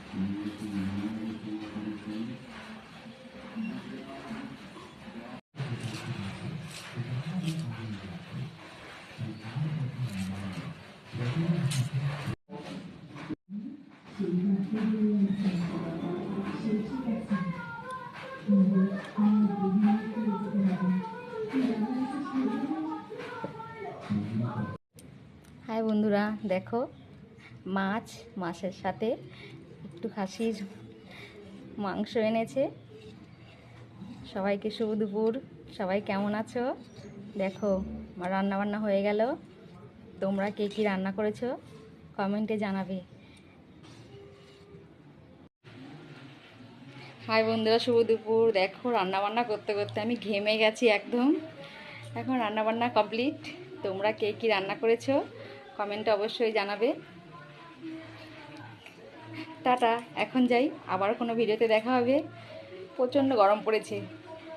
High বন্ধুরা, দেখো মাছের সাথে একটু খাসির মাংস এনেছে। সবাইকে শুভ দুপুর। সবাই কেমন আছো? দেখো আমার রান্নাবান্না হয়ে গেল। তোমরা কে কী রান্না করেছো কমেন্টে জানাবে। হাই বন্ধুরা, শুভ দুপুর। দেখো রান্নাবান্না করতে করতে আমি ঘেমে গেছি একদম। এখন রান্নাবান্না কমপ্লিট। তোমরা কে কী রান্না করেছো কমেন্টে অবশ্যই জানাবে। টাটা, এখন যাই, আবার কোনো ভিডিওতে দেখা হবে। প্রচণ্ড গরম পড়েছে।